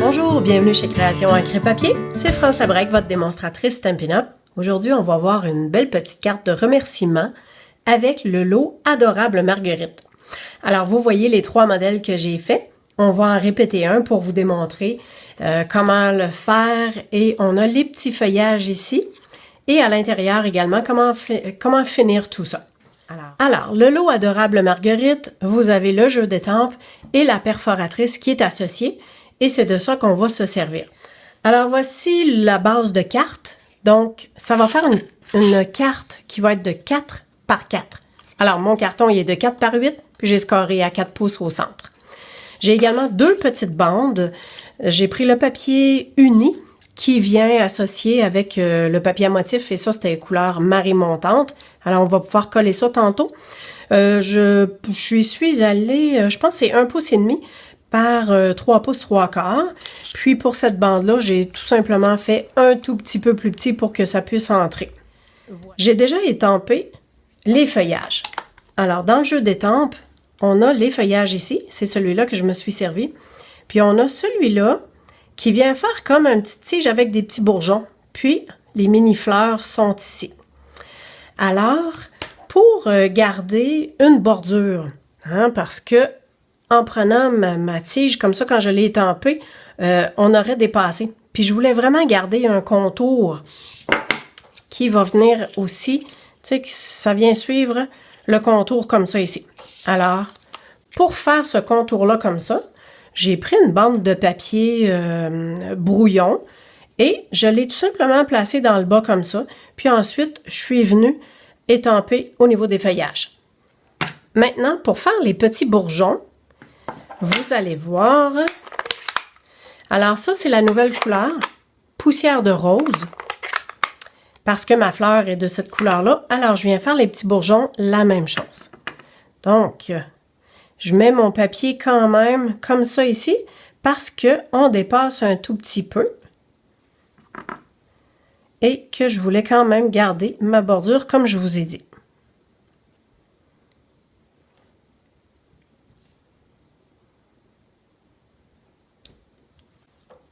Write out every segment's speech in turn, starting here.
Bonjour, bienvenue chez Création Encre et Papier. C'est France Labrec, votre démonstratrice Stampin' Up. Aujourd'hui, on va voir une belle petite carte de remerciement avec le lot Adorable Marguerite. Alors, vous voyez les trois modèles que j'ai faits. On va en répéter un pour vous démontrer comment le faire. Et on a les petits feuillages ici. Et à l'intérieur également, comment finir tout ça. Alors, le lot Adorable Marguerite, vous avez le jeu d'étampes et la perforatrice qui est associée. Et c'est de ça qu'on va se servir. Alors, voici la base de carte. Donc, ça va faire une carte qui va être de 4 par 4. Alors, mon carton, il est de 4 par 8, puis j'ai scoré à 4 pouces au centre. J'ai également deux petites bandes. J'ai pris le papier uni qui vient associé avec le papier à motif, et ça, c'était couleur marée montante. Alors, on va pouvoir coller ça tantôt. Je suis allée, je pense que c'est 1 pouce et demi par 3 pouces 3 quarts. Puis pour cette bande-là, j'ai tout simplement fait un tout petit peu plus petit pour que ça puisse entrer. J'ai déjà étampé les feuillages. Alors, dans le jeu d'étampes, on a les feuillages ici. C'est celui-là que je me suis servi. Puis on a celui-là qui vient faire comme un petit tige avec des petits bourgeons. Puis, les mini-fleurs sont ici. Alors, pour garder une bordure, parce que en prenant ma tige, comme ça, quand je l'ai étampée, on aurait dépassé. Puis je voulais vraiment garder un contour qui va venir aussi, tu sais, que ça vient suivre le contour comme ça ici. Alors, pour faire ce contour-là comme ça, j'ai pris une bande de papier brouillon et je l'ai tout simplement placé dans le bas comme ça. Puis ensuite, je suis venue étamper au niveau des feuillages. Maintenant, pour faire les petits bourgeons, vous allez voir. Alors ça, c'est la nouvelle couleur, poussière de rose, parce que ma fleur est de cette couleur-là. Alors, je viens faire les petits bourgeons, la même chose. Donc, je mets mon papier quand même comme ça ici, parce qu'on dépasse un tout petit peu et que je voulais quand même garder ma bordure comme je vous ai dit.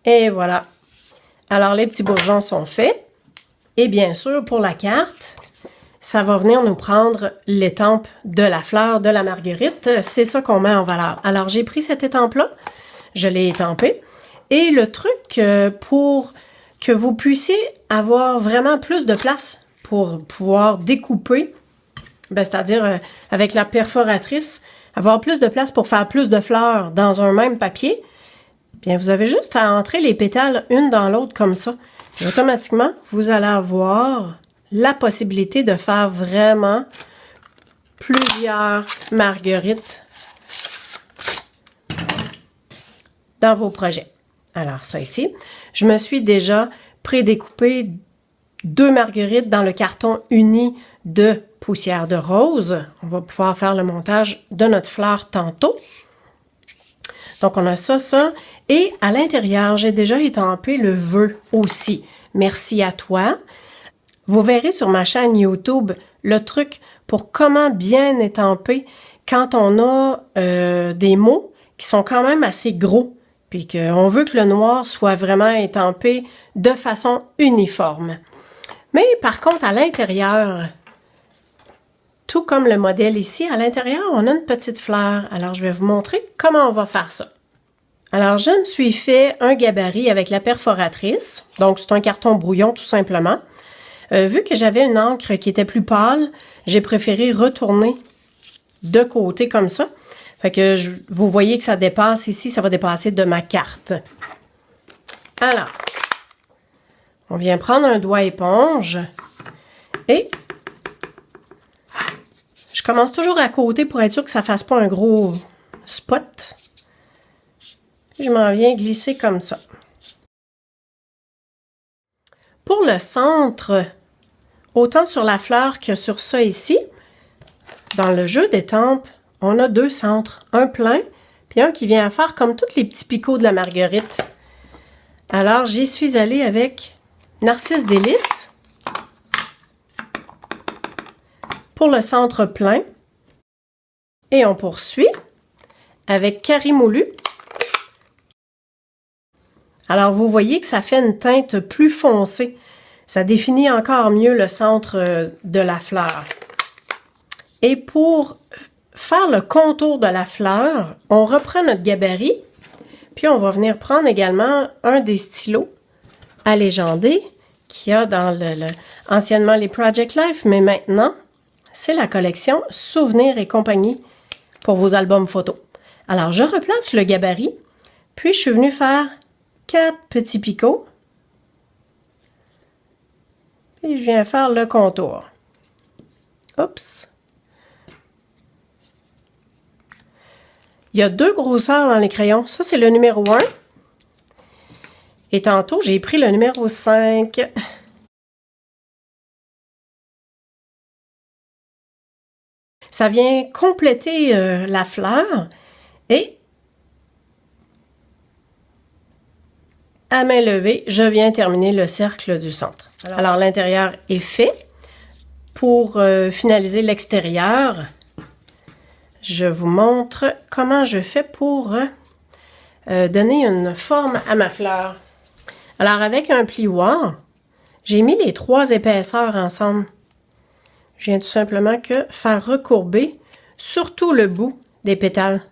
Et voilà. Alors, les petits bourgeons sont faits. Et bien sûr, pour la carte, ça va venir nous prendre l'étampe de la fleur de la marguerite. C'est ça qu'on met en valeur. Alors, j'ai pris cette étampe-là. Je l'ai étampée. Et le truc pour que vous puissiez avoir vraiment plus de place pour pouvoir découper, c'est-à-dire avec la perforatrice, avoir plus de place pour faire plus de fleurs dans un même papier, bien, vous avez juste à entrer les pétales une dans l'autre comme ça. Et automatiquement, vous allez avoir la possibilité de faire vraiment plusieurs marguerites dans vos projets. Alors, ça ici, je me suis déjà prédécoupé 2 marguerites dans le carton uni de poussière de rose. On va pouvoir faire le montage de notre fleur tantôt. Donc, on a ça. Et à l'intérieur, j'ai déjà étampé le vœu aussi. Merci à toi. Vous verrez sur ma chaîne YouTube le truc pour comment bien étamper quand on a des mots qui sont quand même assez gros. Puis qu'on veut que le noir soit vraiment étampé de façon uniforme. Mais par contre, à l'intérieur, tout comme le modèle ici, à l'intérieur, on a une petite fleur. Alors, je vais vous montrer comment on va faire ça. Alors, je me suis fait un gabarit avec la perforatrice. Donc, c'est un carton brouillon, tout simplement. Vu que j'avais une encre qui était plus pâle, j'ai préféré retourner de côté comme ça. Fait que vous voyez que ça dépasse ici, ça va dépasser de ma carte. Alors, on vient prendre un doigt éponge et je commence toujours à côté pour être sûr que ça ne fasse pas un gros spot. Je m'en viens glisser comme ça. Pour le centre, autant sur la fleur que sur ça ici, dans le jeu d'étampes, on a 2 centres, un plein, puis un qui vient à faire comme tous les petits picots de la marguerite. Alors, j'y suis allée avec Narcisse Délices pour le centre plein. Et on poursuit avec Carré Moulu Alors, vous voyez que ça fait une teinte plus foncée. Ça définit encore mieux le centre de la fleur. Et pour faire le contour de la fleur, on reprend notre gabarit, puis on va venir prendre également un des stylos à légender qu'il y a dans anciennement les Project Life, mais maintenant, c'est la collection Souvenirs et compagnie pour vos albums photos. Alors, je replace le gabarit, puis je suis venue faire 4 petits picots. Et je viens faire le contour. Oups! Il y a 2 grosseurs dans les crayons. Ça, c'est le numéro 1. Et tantôt, j'ai pris le numéro 5. Ça vient compléter la fleur. Et à main levée, je viens terminer le cercle du centre. Alors l'intérieur est fait. Pour finaliser l'extérieur, je vous montre comment je fais pour donner une forme à ma fleur. Alors avec un plioir, j'ai mis les 3 épaisseurs ensemble. Je viens tout simplement que faire recourber surtout le bout des pétales.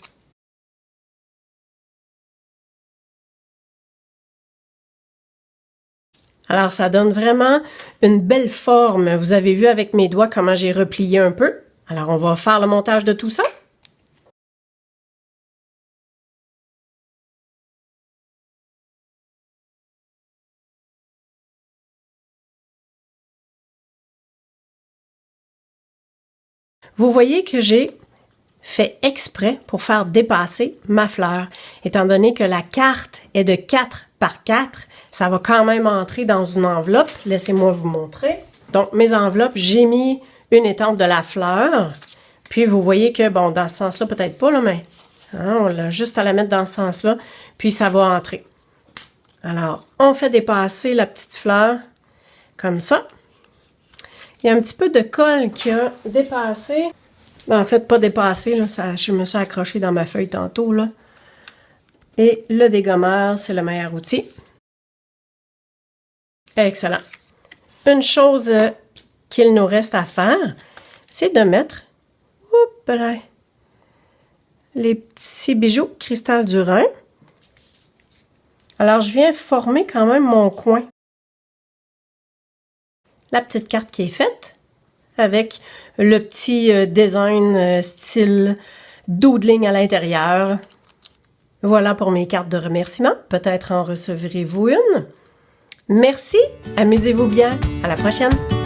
Alors, ça donne vraiment une belle forme. Vous avez vu avec mes doigts comment j'ai replié un peu. Alors, on va faire le montage de tout ça. Vous voyez que j'ai fait exprès pour faire dépasser ma fleur. Étant donné que la carte est de 4 par 4, ça va quand même entrer dans une enveloppe. Laissez-moi vous montrer. Donc, mes enveloppes, j'ai mis une étampe de la fleur. Puis, vous voyez que, bon, dans ce sens-là, peut-être pas, là, mais hein, on a juste à la mettre dans ce sens-là. Puis, ça va entrer. Alors, on fait dépasser la petite fleur comme ça. Il y a un petit peu de colle qui a dépassé. En fait, pas dépassé, là, je me suis accrochée dans ma feuille tantôt, là. Et le dégommeur, c'est le meilleur outil. Excellent. Une chose qu'il nous reste à faire, c'est de mettre les petits bijoux cristal du Rhin. Alors, je viens former quand même mon coin. La petite carte qui est faite avec le petit design style doodling à l'intérieur. Voilà pour mes cartes de remerciement. Peut-être en recevrez-vous une. Merci, amusez-vous bien. À la prochaine.